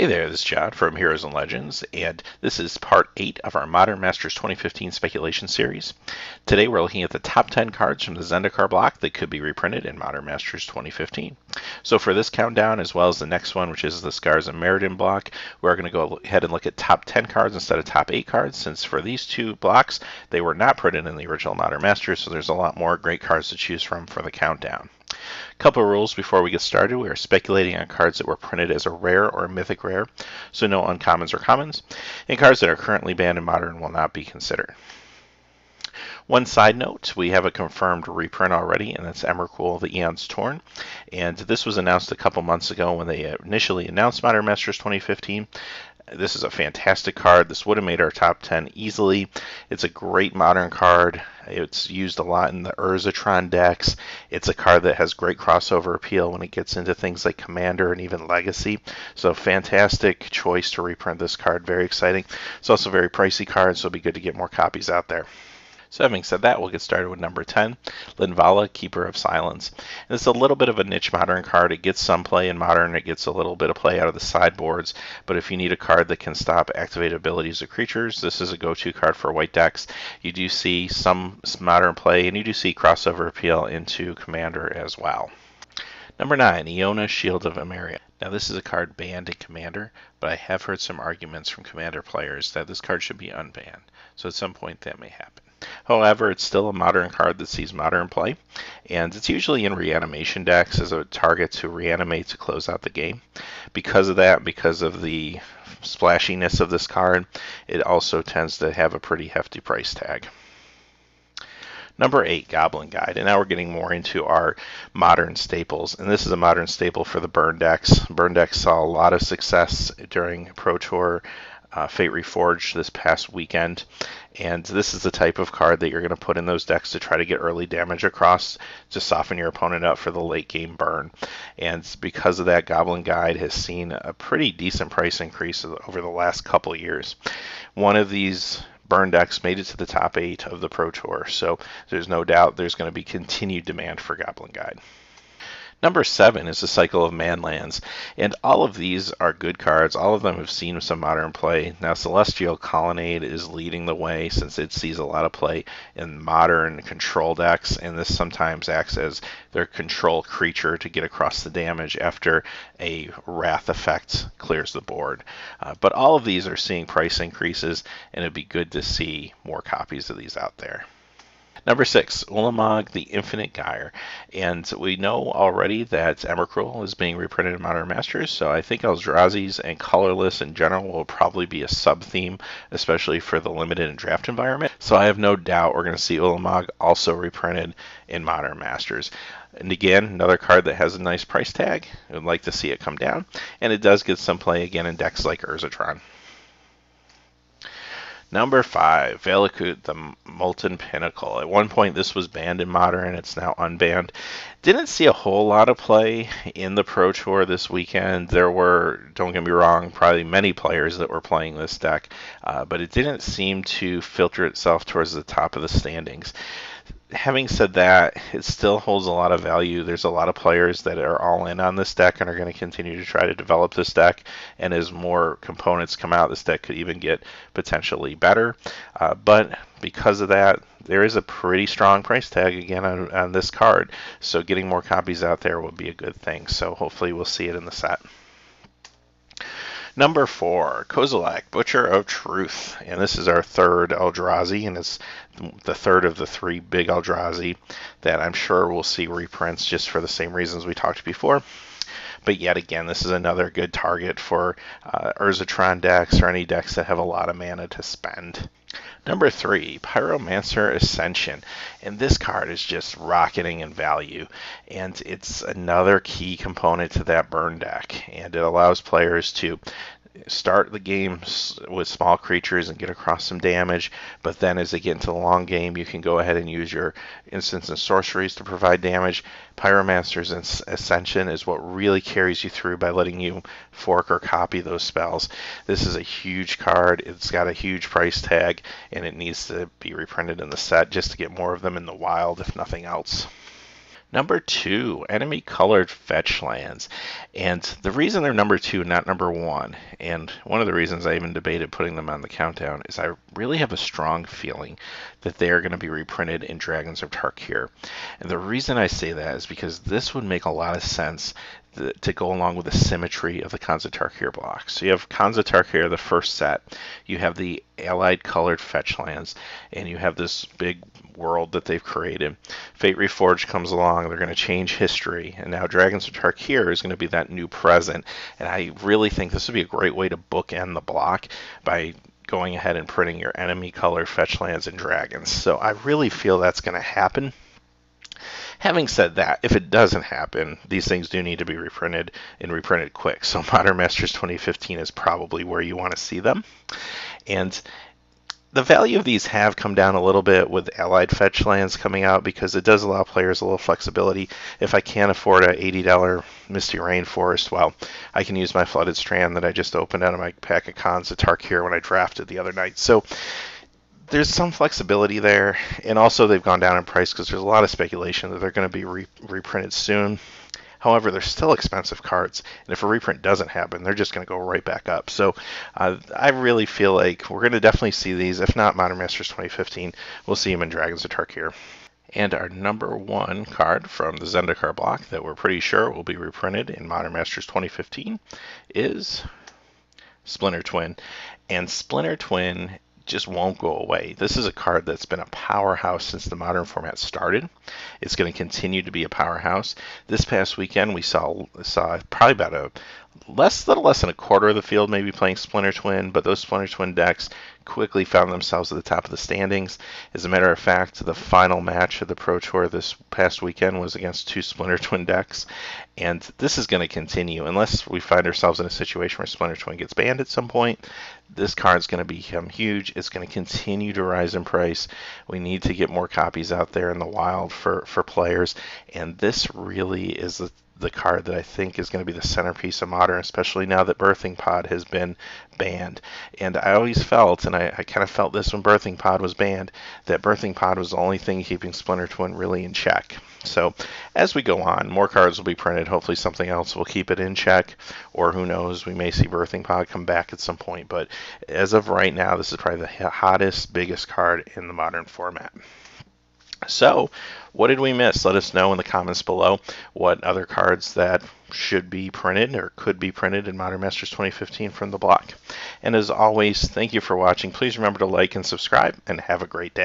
Hey there, this is John from Heroes and Legends, and this is part 8 of our Modern Masters 2015 speculation series. Today we're looking at the top 10 cards from the Zendikar Block that could be reprinted in Modern Masters 2015. So for this countdown, as well as the next one, which is the Scars of Meriden block, we're going to go ahead and look at top 10 cards instead of top 8 cards, since for these two blocks, they were not printed in the original Modern Masters, so there's a lot more great cards to choose from for the countdown. Couple of rules before we get started. We are speculating on cards that were printed as a rare or a mythic rare, so no uncommons or commons, and cards that are currently banned in Modern will not be considered. One side note, we have a confirmed reprint already, and that's Emrakul, the Aeon's Torn. And this was announced a couple months ago when they initially announced Modern Masters 2015. This is a fantastic card. This would have made our top 10 easily. It's a great Modern card. It's used a lot in the Urzatron decks. It's a card that has great crossover appeal when it gets into things like Commander and even Legacy. So fantastic choice to reprint this card. Very exciting. It's also a very pricey card, so it'll be good to get more copies out there. So having said that, we'll get started with number 10, Linvilla, Keeper of Silence. And it's a little bit of a niche Modern card. It gets some play in Modern. It gets a little bit of play out of the sideboards. But if you need a card that can stop activated abilities of creatures, this is a go-to card for white decks. You do see some Modern play, and you do see crossover appeal into Commander as well. Number 9, Aeona, Shield of Eimeria. Now this is a card banned in Commander, but I have heard some arguments from Commander players that this card should be unbanned. So at some point that may happen. However, it's still a Modern card that sees Modern play, and it's usually in reanimation decks as a target to reanimate to close out the game. Because of that, because of the splashiness of this card, it also tends to have a pretty hefty price tag. Number 8, Goblin Guide, and now we're getting more into our Modern staples, and this is a Modern staple for the burn decks. Burn decks saw a lot of success during Pro Tour Fate Reforged this past weekend, and this is the type of card that you're going to put in those decks to try to get early damage across to soften your opponent up for the late game burn. And because of that, Goblin Guide has seen a pretty decent price increase over the last couple years. One of these burn decks made it to the top 8 of the Pro Tour, so there's no doubt there's going to be continued demand for Goblin Guide. Number 7 is the Cycle of Manlands, and all of these are good cards. All of them have seen some Modern play. Now Celestial Colonnade is leading the way since it sees a lot of play in Modern control decks, and this sometimes acts as their control creature to get across the damage after a Wrath effect clears the board. But all of these are seeing price increases, and it'd be good to see more copies of these out there. Number 6, Ulamog, the Infinite Gyre. And we know already that Emrakul is being reprinted in Modern Masters, so I think Eldrazi's and Colorless in general will probably be a sub-theme, especially for the limited and draft environment. So I have no doubt we're going to see Ulamog also reprinted in Modern Masters. And again, another card that has a nice price tag. I would like to see it come down, and it does get some play again in decks like Urzatron. Number 5, Valakut, the Molten Pinnacle. At one point, this was banned in Modern. It's now unbanned. Didn't see a whole lot of play in the Pro Tour this weekend. There were, don't get me wrong, probably many players that were playing this deck, but it didn't seem to filter itself towards the top of the standings. Having said that, it still holds a lot of value. There's a lot of players that are all in on this deck and are going to continue to try to develop this deck. And as more components come out, this deck could even get potentially better. But because of that, there is a pretty strong price tag again on this card. So getting more copies out there would be a good thing. So hopefully we'll see it in the set. Number 4, Kozilek, Butcher of Truth. And this is our third Eldrazi, and it's the third of the 3 big Eldrazi that I'm sure we'll see reprints just for the same reasons we talked before. But yet again, this is another good target for Urzatron decks or any decks that have a lot of mana to spend. Number 3, Pyromancer Ascension, and this card is just rocketing in value, and it's another key component to that burn deck, and it allows players to start the game with small creatures and get across some damage, but then as they get into the long game, you can go ahead and use your instants and sorceries to provide damage. Pyromancer's Ascension is what really carries you through by letting you fork or copy those spells. This is a huge card. It's got a huge price tag, and it needs to be reprinted in the set just to get more of them in the wild, if nothing else. Number 2, enemy colored fetch lands. And the reason they're number 2, not number 1, and one of the reasons I even debated putting them on the countdown, is I really have a strong feeling that they are going to be reprinted in Dragons of Tarkir. And the reason I say that is because this would make a lot of sense to go along with the symmetry of the Khans of Tarkir block. So you have Khans of Tarkir, the first set, you have the allied colored fetch lands, and you have this big world that they've created. Fate Reforged comes along, they're going to change history, and now Dragons of Tarkir is going to be that new present. And I really think this would be a great way to bookend the block by going ahead and printing your enemy colored fetch lands and dragons. So I really feel that's going to happen. Having said that, if it doesn't happen, these things do need to be reprinted and reprinted quick. So Modern Masters 2015 is probably where you want to see them. And the value of these have come down a little bit with allied fetch lands coming out because it does allow players a little flexibility. If I can't afford a $80 Misty Rainforest, well, I can use my Flooded Strand that I just opened out of my pack of Khans of Tarkir when I drafted the other night. So there's some flexibility there, and also they've gone down in price because there's a lot of speculation that they're going to be reprinted soon. However, they're still expensive cards, and if a reprint doesn't happen, they're just going to go right back up. So I really feel like we're going to definitely see these. If not Modern Masters 2015, we'll see them in Dragons of Tarkir. And our number 1 card from the Zendikar block that we're pretty sure will be reprinted in Modern Masters 2015 is Splinter Twin. And Splinter Twin just won't go away. This is a card that's been a powerhouse since the Modern format started. It's going to continue to be a powerhouse. This past weekend we saw probably about less than a quarter of the field maybe playing Splinter Twin, but those Splinter Twin decks quickly found themselves at the top of the standings. As a matter of fact, the final match of the Pro Tour this past weekend was against 2 Splinter Twin decks, and this is going to continue unless we find ourselves in a situation where Splinter Twin gets banned at some point. This card's going to become huge. It's going to continue to rise in price. We need to get more copies out there in the wild for players, and this really is the card that I think is going to be the centerpiece of Modern, especially now that Birthing Pod has been banned. And I always felt, and I kind of felt this when Birthing Pod was banned, that Birthing Pod was the only thing keeping Splinter Twin really in check. So as we go on, more cards will be printed. Hopefully something else will keep it in check, or who knows, we may see Birthing Pod come back at some point. But as of right now, this is probably the hottest, biggest card in the Modern format. So, what did we miss? Let us know in the comments below what other cards that should be printed or could be printed in Modern Masters 2015 from the block. And as always, thank you for watching. Please remember to like and subscribe, and have a great day.